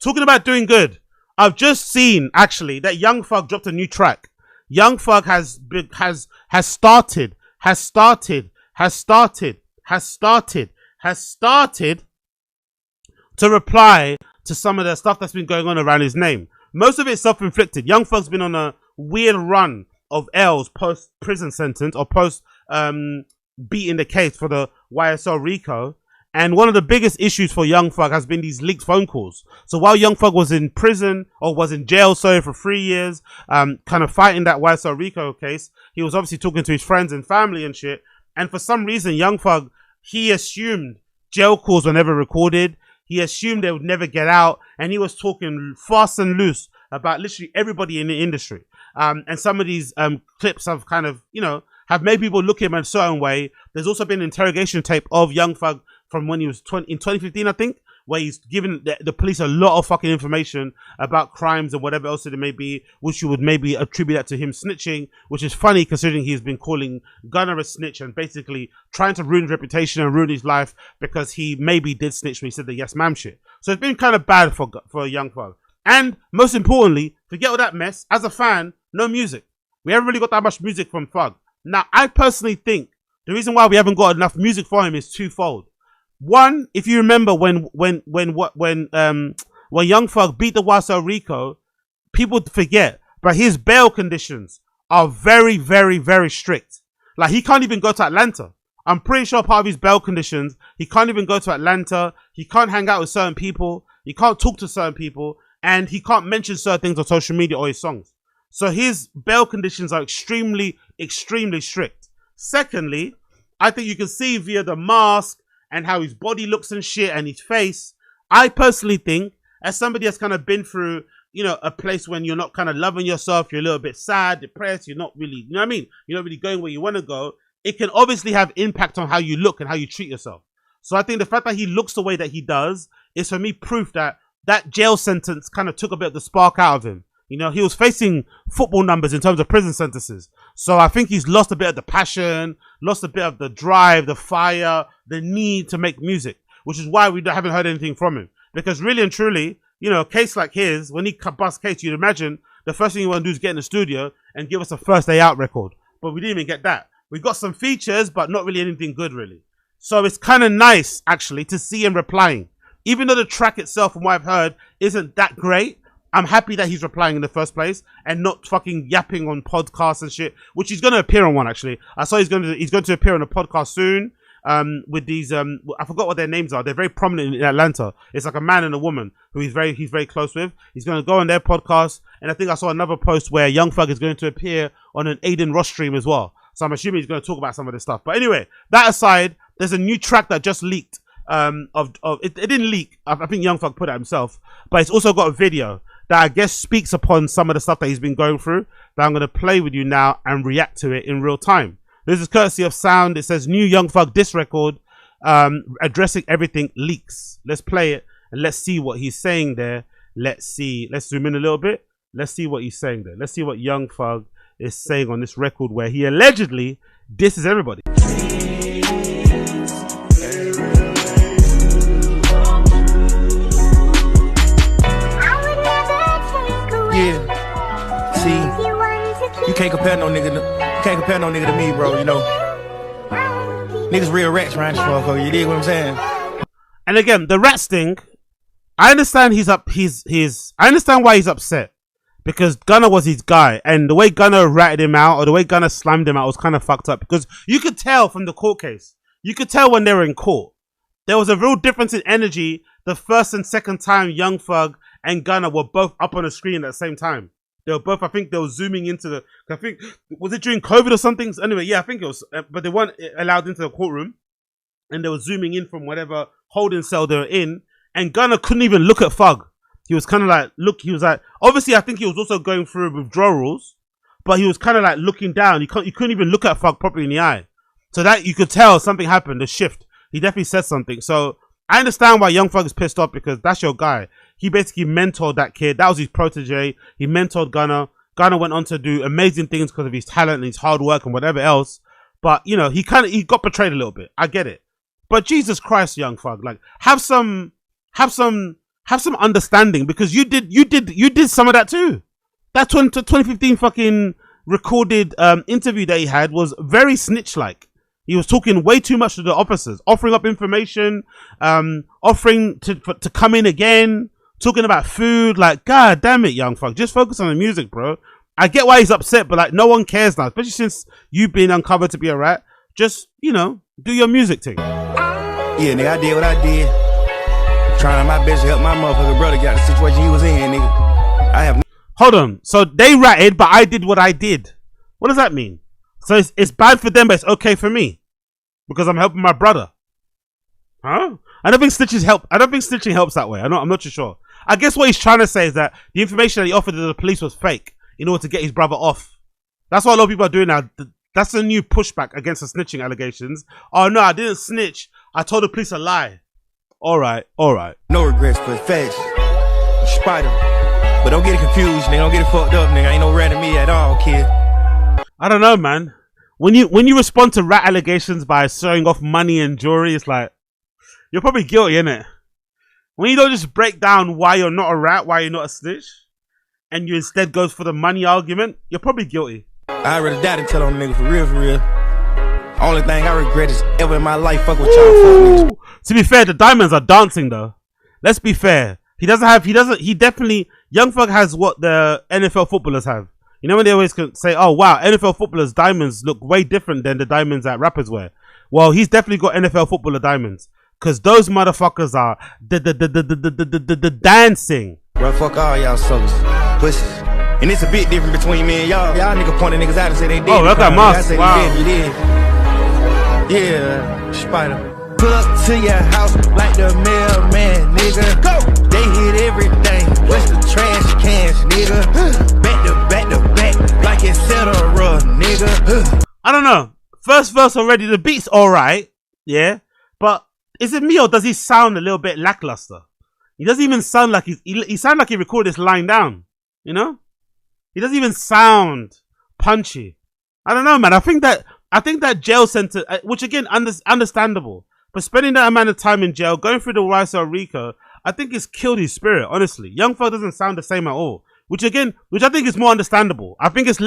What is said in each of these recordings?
Talking about doing good. I've just seen actually that Young Thug dropped a new track. Young Thug has started to reply to some of the stuff that's been going on around his name. Most of it's self-inflicted. Young Thug's been on a weird run of L's post prison sentence or post beating the case for the YSL RICO. And one of the biggest issues for Young Thug has been these leaked phone calls. So while Young Thug was in prison, or was in jail, sorry, for 3 years, kind of fighting that YSL RICO case, he was obviously talking to his friends and family and shit. And for some reason, Young Thug, he assumed jail calls were never recorded. He assumed they would never get out. And he was talking fast and loose about literally everybody in the industry. And some of these clips have kind of, have made people look at him in a certain way. There's also been an interrogation tape of Young Thug from when he was in 2015, I think, where he's given the police a lot of fucking information about crimes and whatever else it may be, which you would maybe attribute that to him snitching, which is funny considering he's been calling Gunna a snitch and basically trying to ruin his reputation and ruin his life because he maybe did snitch when he said the yes ma'am shit. So it's been kind of bad for Young Thug. And most importantly, forget all that mess. As a fan, no music. We haven't really got that much music from Thug. Now, I personally think the reason why we haven't got enough music for him is twofold. One, if you remember when Young Thug beat the YSL RICO, people forget, but his bail conditions are very, very, very strict. Like, he can't even go to Atlanta. I'm pretty sure part of his bail conditions, he can't even go to Atlanta. He can't hang out with certain people. He can't talk to certain people. And he can't mention certain things on social media or his songs. So his bail conditions are extremely, extremely strict. Secondly, I think you can see via the mask and how his body looks and shit and his face. I personally think, as somebody that's kind of been through, a place when you're not kind of loving yourself, you're a little bit sad, depressed, you're not really, you know what I mean? You're not really going where you want to go. It can obviously have impact on how you look and how you treat yourself. So I think the fact that he looks the way that he does is, for me, proof that that jail sentence kind of took a bit of the spark out of him. He was facing football numbers in terms of prison sentences. So I think he's lost a bit of the passion, lost a bit of the drive, the fire, the need to make music, which is why we haven't heard anything from him. Because really and truly, a case like his, when he busts case, you'd imagine the first thing you want to do is get in the studio and give us a first day out record. But we didn't even get that. We got some features, but not really anything good, really. So it's kind of nice, actually, to see him replying. Even though the track itself, from what I've heard, isn't that great, I'm happy that he's replying in the first place and not fucking yapping on podcasts and shit, which he's going to appear on one, actually. I saw he's going to appear on a podcast soon with these, I forgot what their names are. They're very prominent in Atlanta. It's like a man and a woman who he's very close with. He's going to go on their podcast. And I think I saw another post where Young Thug is going to appear on an Aiden Ross stream as well. So I'm assuming he's going to talk about some of this stuff. But anyway, that aside, there's a new track that just leaked. It didn't leak. I think Young Thug put it himself, but it's also got a video that I guess speaks upon some of the stuff that he's been going through, that I'm going to play with you now and react to it in real time. This is courtesy of Sound. It says new Young Thug diss record, addressing everything leaks. Let's play it and let's see what he's saying there. Let's zoom in a little bit. Let's see what he's saying there. Let's see what Young Thug is saying on this record where he allegedly disses everybody. Yeah. See, you can't compare no nigga to me, bro. Niggas real rats around this motherfucker. You dig what I'm saying? And again, the rat sting. I understand I understand why he's upset, because Gunna was his guy, and the way Gunna ratted him out, or the way Gunna slammed him out, was kind of fucked up. Because you could tell from the court case, you could tell when they were in court, there was a real difference in energy the first and second time Young Thug and Gunna were both up on the screen at the same time. They were both, I think they were zooming into was it during COVID or something? Anyway, yeah, I think it was, but they weren't allowed into the courtroom, and they were zooming in from whatever holding cell they were in, and Gunna couldn't even look at Thug. He was kind of like, obviously I think he was also going through withdrawals, but he was kind of like looking down. You couldn't even look at Thug properly in the eye. So that you could tell something happened, a shift. He definitely said something. So I understand why Young Thug is pissed off, because that's your guy. He basically mentored that kid. That was his protege. He mentored Gunna. Gunna went on to do amazing things because of his talent and his hard work and whatever else. But, he got betrayed a little bit. I get it. But Jesus Christ, Young Thug, like, have some have some understanding, because you did some of that too. That 2015 fucking recorded interview that he had was very snitch-like. He was talking way too much to the officers, offering up information, offering to come in again, talking about food. Like, god damn it, young fuck, just focus on the music, bro. I get why he's upset, but like, no one cares now, especially since you've been uncovered to be a rat. Just, you know, do your music thing. Yeah, nigga, I did what I did. Trying my best to help my motherfucking brother get out of the situation he was in, nigga. I have. Hold on. So they ratted, but I did what I did. What does that mean? So it's bad for them, but it's okay for me because I'm helping my brother. Huh? I don't think snitching helps that way. I'm not too sure. I guess what he's trying to say is that the information that he offered to the police was fake in order to get his brother off. That's what a lot of people are doing now. That's a new pushback against the snitching allegations. Oh no, I didn't snitch. I told the police a lie. All right. No regrets for facts. Spider. But don't get it confused, nigga. Don't get it fucked up, nigga. Ain't no rat to me at all, kid. I don't know, man. When you respond to rat allegations by showing off money and jewelry, it's like, you're probably guilty, innit? When you don't just break down why you're not a rat, why you're not a snitch, and you instead goes for the money argument, you're probably guilty. I already died and tell on nigga for real. Only thing I regret is ever in my life fuck with y'all fuck niggas. To be fair, the diamonds are dancing though. Let's be fair. He definitely, Young Thug has what the NFL footballers have. You know when they always say, oh wow, NFL footballers' diamonds look way different than the diamonds that rappers wear. Well, he's definitely got NFL footballer diamonds. Cause those motherfuckers are the dancing. Bro, fuck all y'all suckers. Pussies. And it's a bit different between me and y'all. Y'all nigga pointing niggas out and say they did. Oh, look at Moss. Wow. You did. Yeah, Spider. Pull up to your house like the mailman, nigga. Go! They hit everything. What's the trash cans, nigga? Back to back, like it's cetera, nigga. I don't know. First verse already, the beat's alright. Yeah. But is it me or does he sound a little bit lackluster? He doesn't even sound like he sounds like he recorded this lying down. You know? He doesn't even sound punchy. I don't know, man. I think that jail sentence, which again, understandable, but spending that amount of time in jail, going through the YSL RICO, I think it's killed his spirit, honestly. Young Thug doesn't sound the same at all, which I think is more understandable. I think it's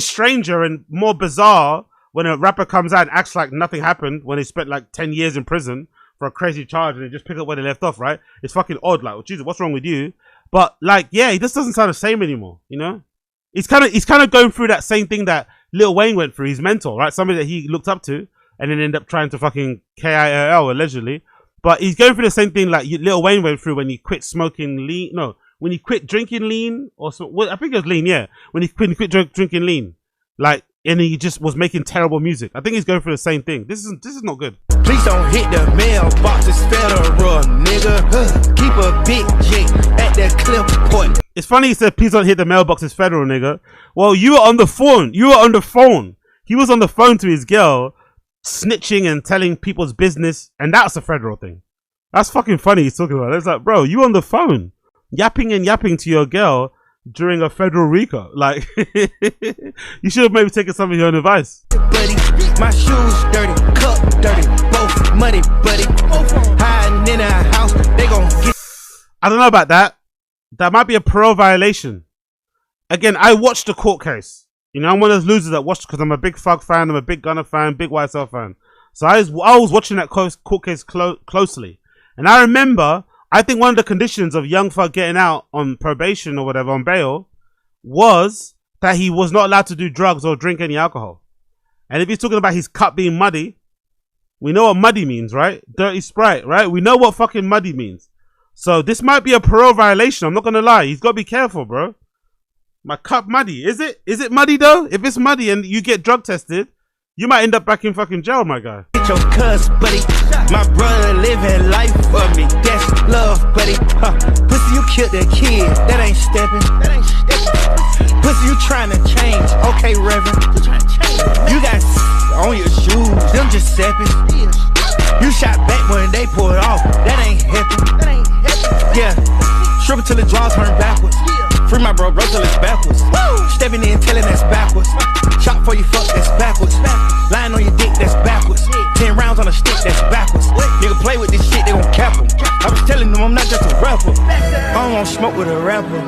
stranger and more bizarre when a rapper comes out and acts like nothing happened when he spent like 10 years in prison for a crazy charge and they just pick up where they left off, right? It's fucking odd. Like, oh, Jesus, what's wrong with you? But like, yeah, he just doesn't sound the same anymore, you know? He's kind of going through that same thing that Lil Wayne went through, his mentor, right? Somebody that he looked up to and then ended up trying to fucking KIL allegedly. But he's going through the same thing like Lil Wayne went through when he quit smoking lean. No, when he quit drinking lean or so. Well, I think it was lean, yeah. When he quit drinking lean, like, and he just was making terrible music. I think he's going through the same thing. This is not good. Please don't hit the mailbox, it's federal, nigga. Keep a big J at that clip point. It's funny he said, please don't hit the mailbox, it's federal, nigga. Well, you were on the phone. He was on the phone to his girl, snitching and telling people's business, and that's a federal thing. That's fucking funny he's talking about. It's like, bro, you on the phone, yapping to your girl during a federal RICO. Like, you should have maybe taken some of your own advice. Buddy, my shoes dirty, cup dirty, both muddy, buddy. Hiding in a house, they gon' get. I don't know about that. That might be a parole violation. Again, I watched the court case. You know, I'm one of those losers that watched because I'm a big Thug fan, I'm a big Gunna fan, big YSL fan. So I was watching that court case closely. And I remember, I think one of the conditions of Young Thug getting out on probation or whatever, on bail, was that he was not allowed to do drugs or drink any alcohol. And if he's talking about his cup being muddy, we know what muddy means, right? Dirty Sprite, right? We know what fucking muddy means. So this might be a parole violation. I'm not going to lie. He's got to be careful, bro. My cup muddy. Is it? Is it muddy though? If it's muddy and you get drug tested, you might end up back in fucking jail, my guy. Get your cuz, buddy. My brother living life for me. That's love, buddy. Pussy, you killed that kid. That ain't stepping. Pussy, you trying to change. Okay, Reverend. You got on your shoes. Them just stepping. You shot back when they pulled off. That ain't happen. Yeah. Strip it till the draws turn backwards. Free my bro, till it's backwards. Stepping in, telling that's backwards. Shot for you, fuck, that's backwards. Lying on your dick, that's backwards. 10 rounds on a stick, that's backwards. Nigga play with this shit, they gon' cap him. I was telling them I'm not just a rapper. I don't want smoke with a rapper.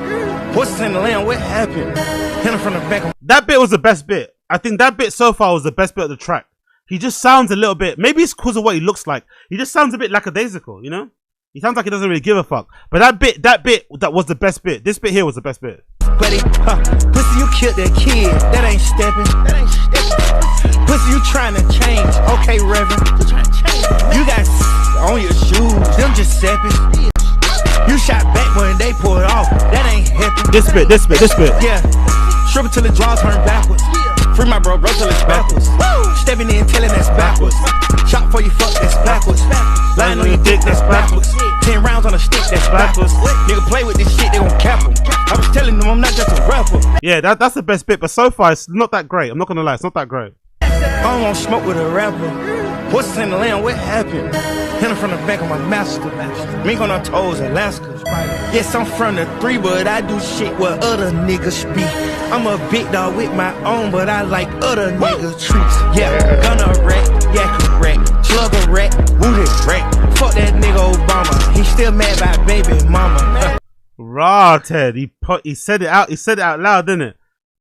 Horses in the land, what happened? Hit him from the back. That bit was the best bit. I think that bit so far was the best bit of the track. He just sounds a little bit, maybe it's because of what he looks like. He just sounds a bit lackadaisical, you know? He sounds like he doesn't really give a fuck. But that bit, that was the best bit. This bit here was the best bit. Buddy, pussy, you killed that kid. That ain't stepping. Pussy, you trying to change. Okay, Reverend. You got on your shoes. Them just sepping. You shot back when they pulled off. That ain't happen. This bit. Yeah. Strip it till the draw turn backwards. Free my bro, till it's backwards. Stepping in, telling that's backwards. Shot for you, fuck, that's backwards. Lying on your dick, that's backwards. 10 rounds on a stick, that's backwards. Nigga play with this shit, they gon' cap him. I was telling them I'm not just a rapper. Yeah, that's the best bit, but so far it's not that great. I'm not gonna lie, it's not that great. I don't want smoke with a rapper. Horses in the land, what happened? Hit him from the back of my master. Mink on our toes, Alaska. Yes, I'm from the 3, but I do shit where other niggas speak. I'm a big dog with my own, but I like other niggas' treats. Yeah, gonna wreck, yeah, correct. Slug a rat, wounded rat. Fuck that nigga Obama. He still mad by baby mama. Raw Ted, he said it out loud, didn't it?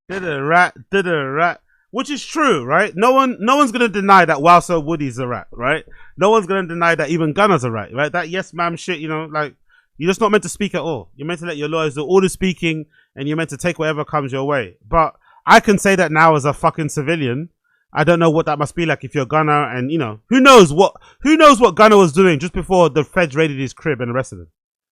Did a rat. Which is true, right? No one's gonna deny that Wowso Woody's a rat, right? No one's gonna deny that even Gunna's a rat, right? That yes ma'am shit, you know, like you're just not meant to speak at all. You're meant to let your lawyers do all the speaking, and you're meant to take whatever comes your way. But I can say that now as a fucking civilian. I don't know what that must be like if you're Gunna, and you know, who knows what Gunna was doing just before the feds raided his crib and arrested him.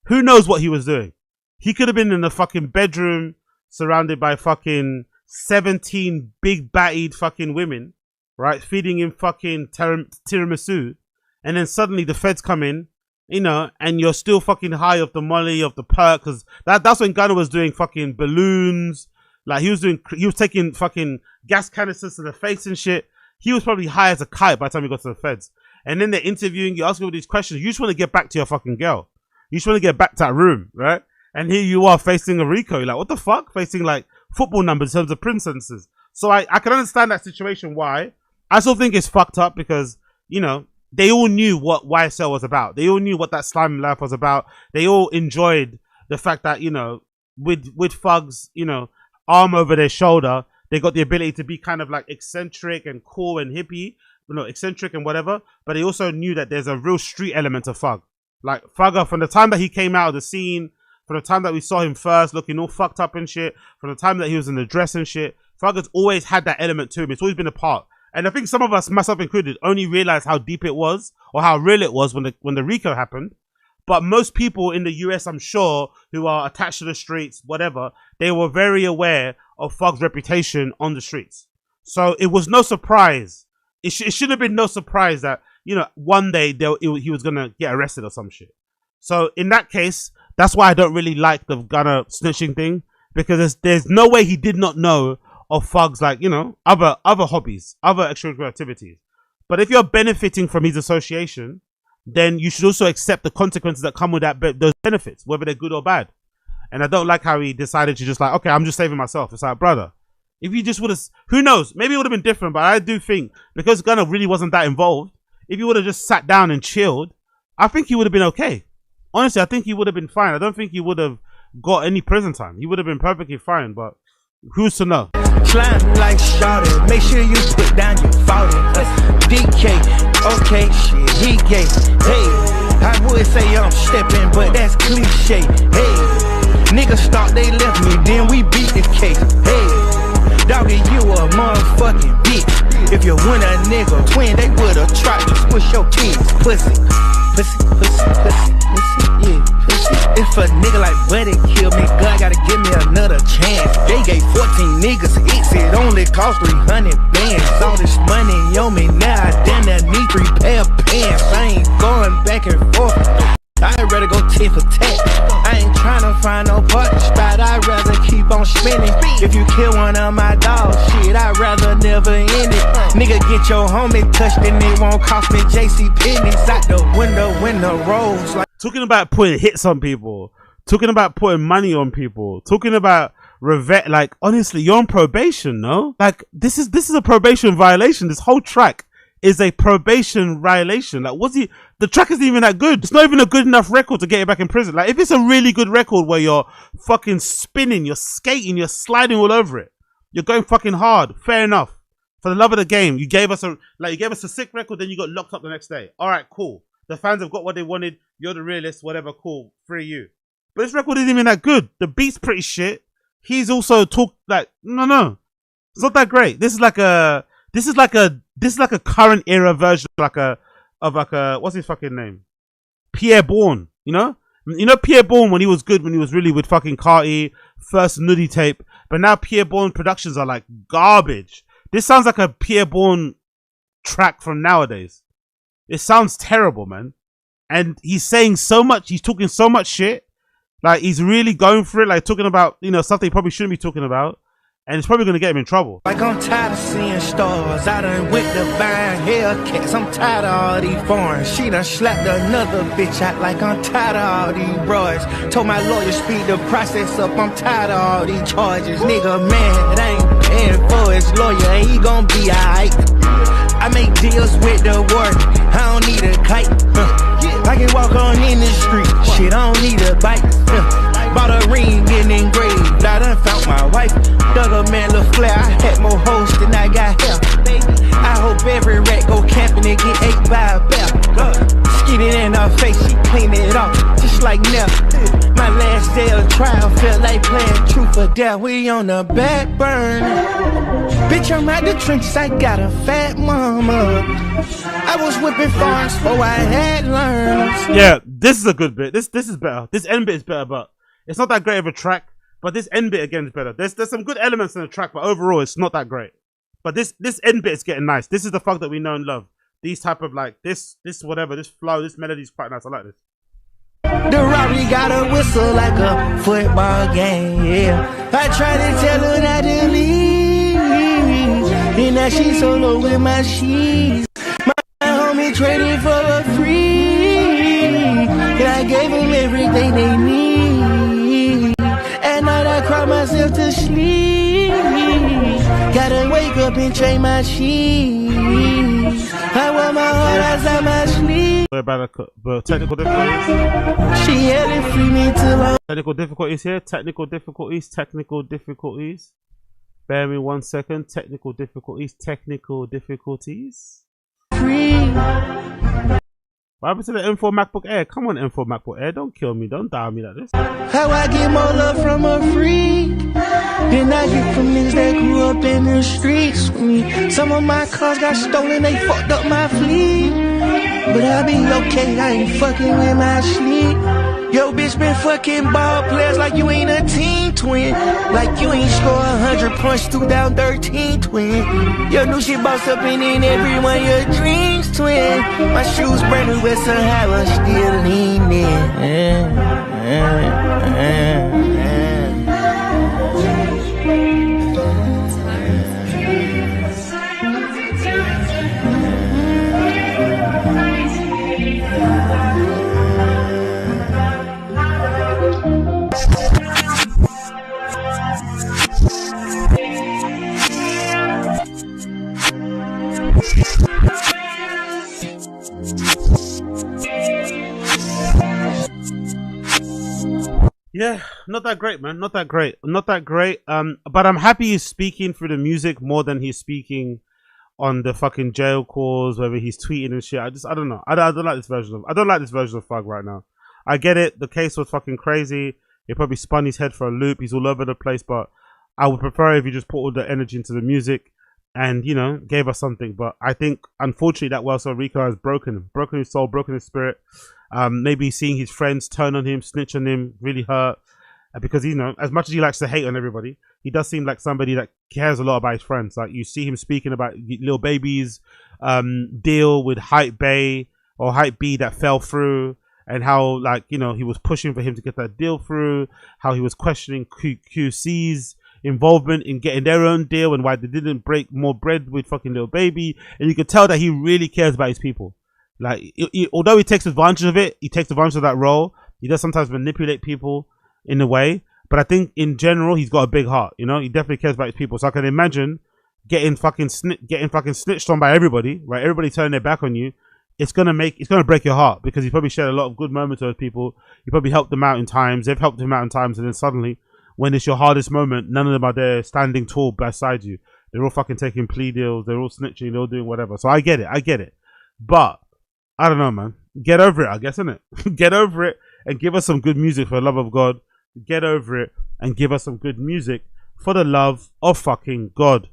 Who knows what he was doing? He could have been in a fucking bedroom surrounded by fucking 17 big battied fucking women, right? Feeding him fucking tiramisu. And then suddenly the feds come in, you know, and you're still fucking high off the molly, of the perk. Cause that's when Gunna was doing fucking balloons. Like he was taking fucking gas canisters to the face and shit. He was probably high as a kite by the time he got to the feds. And then they're interviewing you, asking all these questions. You just want to get back to your fucking girl. You just want to get back to that room, right? And here you are facing a RICO. You're like, what the fuck? Facing like football numbers in terms of prison sentences. So I can understand that situation. Why? I still think it's fucked up because, you know, they all knew what YSL was about. They all knew what that slime life was about. They all enjoyed the fact that, you know, with thugs, you know, arm over their shoulder, they got the ability to be kind of like eccentric and cool and hippie, you know, eccentric and whatever. But they also knew that there's a real street element to Thug. Like Thugger, from the time that he came out of the scene, from the time that we saw him first looking all fucked up and shit, from the time that he was in the dress and shit, Thugger's always had that element to him. It's always been a part. And I think some of us, myself included, only realized how deep it was or how real it was when the RICO happened. But most people in the US, I'm sure, who are attached to the streets, whatever, they were very aware of Thug's reputation on the streets. So it was no surprise. It should have been no surprise that, you know, one day he was going to get arrested or some shit. So in that case, that's why I don't really like the Gunna snitching thing, because there's no way he did not know of Thug's, like, you know, other hobbies, other extracurricular activities. But if you're benefiting from his association, then you should also accept the consequences that come with those benefits, whether they're good or bad. And I don't like how he decided to just like, okay, I'm just saving myself. It's like, brother, if you just would have, who knows, maybe it would have been different. But I do think because Gunna really wasn't that involved, if he would have just sat down and chilled, I think he would have been okay. Honestly, I think he would have been fine. I don't think he would have got any prison time. He would have been perfectly fine, but who's to know? Slime like shawty, make sure you put down your 40. DK, okay, shit, he gay. Hey, I would say I'm stepping, but that's cliche. Hey, niggas thought they left me, then we beat the case. Hey, doggy, you a motherfucking bitch. If you win a nigga twin, they would've tried to squish your kids. Pussy, yeah, pussy. If a nigga like Buddy kill me, God gotta give me another chance. They gave 14 niggas hits, it only cost 300 bands. All this money on me now, I damn near need 3 pair of pants. I ain't going back and forth. I'd rather go tit for tat. I ain't trying to find no party spot. I'd rather keep on spinning. If you kill one of my dogs, shit, I'd rather never end it. Nigga, get your homie touched and it won't cost me JC Penney's out the window when the rolls like. Talking about putting hits on people, talking about putting money on people, talking about revenge. Like, honestly, you're on probation, no? Like, this is a probation violation. This whole track is a probation violation. Like, the track isn't even that good. It's not even a good enough record to get you back in prison. Like, if it's a really good record where you're fucking spinning, you're skating, you're sliding all over it, you're going fucking hard, fair enough. For the love of the game, you gave us a sick record, then you got locked up the next day. All right, cool. The fans have got what they wanted. You're the realist, whatever, cool. Free you. But this record isn't even that good. The beat's pretty shit. He's also no. It's not that great. This is like a current era version of what's his fucking name? Pierre Bourne, you know? You know Pierre Bourne when he was good, when he was really with fucking Carti, first Nudie tape, but now Pierre Bourne productions are like garbage. This sounds like a Pierre Bourne track from nowadays. It sounds terrible, man. And he's saying so much, he's talking so much shit. Like, he's really going for it, like talking about, you know, something he probably shouldn't be talking about. And it's probably going to get him in trouble. Like, I'm tired of seeing stars. I done went to buying Hellcats. I'm tired of all these foreigns. She done slapped another bitch out. Like, I'm tired of all these broads. Told my lawyer speed the process up. I'm tired of all these charges. Nigga, man, it ain't paying for his lawyer. He gon' be alright. I make deals with the work. I don't need a kite. I can walk on in the street. Shit, I don't need a bike. Bought a ring, getting engraved. I done found my wife. Dug a man, little flare. I had more hoes than I got hair. I hope every rat go camping and get ate by a bear. Skeet it in her face, she clean it off, just like Nell. My last day of trial felt like playing truth or dare. We on the back burner. Bitch, I'm out the trenches, I got a fat mama. I was whipping farms before I had learned. Yeah, this is a good bit. This is better. This end bit is better, but it's not that great of a track. But this end bit again is better. There's some good elements in the track, but overall it's not that great. But this end bit is getting nice. This is the funk that we know and love. These type of like this whatever, this flow, this melody is quite nice. I like this. The Rari got a whistle like a football game, yeah. I tried to tell her not to leave, and now she's solo with my sheets. My homie traded for a free, and I gave them everything they need. At night I cry myself to sleep. Gotta wake up and change my sheets. I wear my heart outside my sleep. About the technical difficulties. She had to free me till I... Technical difficulties here. Technical difficulties. Bear me 1 second. Technical difficulties. Free. What happened to the M4 MacBook Air? Come on, M4 MacBook Air. Don't kill me. Don't die on me like this. How I get more love from a freak than I get from niggas that grew up in the streets with me. Some of my cars got stolen, they fucked up my fleet. But I be okay, I ain't fucking with my sleep. Yo, bitch been fucking ball players like you ain't a team twin. Like you ain't score 100 points 2013 twin. Your new shit boss up and in everyone your dreams twin. My shoes brand new, but somehow I'm still leaning. Yeah, not that great, man. Not that great. But I'm happy he's speaking through the music more than he's speaking on the fucking jail calls, whether he's tweeting and shit. I don't know. I don't like this version of Thug right now. I get it. The case was fucking crazy. It probably spun his head for a loop. He's all over the place, but I would prefer if he just put all the energy into the music and, you know, gave us something. But I think, unfortunately, that Welso Rico has broken his soul, broken his spirit. Maybe seeing his friends turn on him, snitch on him, really hurt. Because, you know, as much as he likes to hate on everybody, he does seem like somebody that cares a lot about his friends. Like, you see him speaking about Lil Baby's deal with Hype Bay or Hype B that fell through, and how, like, you know, he was pushing for him to get that deal through, how he was questioning QC's involvement in getting their own deal and why they didn't break more bread with fucking Lil Baby. And you could tell that he really cares about his people. Like, although he takes advantage of it, he takes advantage of that role. He does sometimes manipulate people. in a way. But I think in general, he's got a big heart. You know, he definitely cares about his people. So I can imagine getting fucking snitched on by everybody, right? Everybody turning their back on you. It's gonna break your heart because he probably shared a lot of good moments with those people. You probably helped them out in times. They've helped him out in times, and then suddenly, when it's your hardest moment, none of them are there standing tall beside you. They're all fucking taking plea deals. They're all snitching. They're all doing whatever. So I get it. But I don't know, man. Get over it, I guess, innit? Get over it and give us some good music for the love of God. Get over it and give us some good music for the love of fucking God.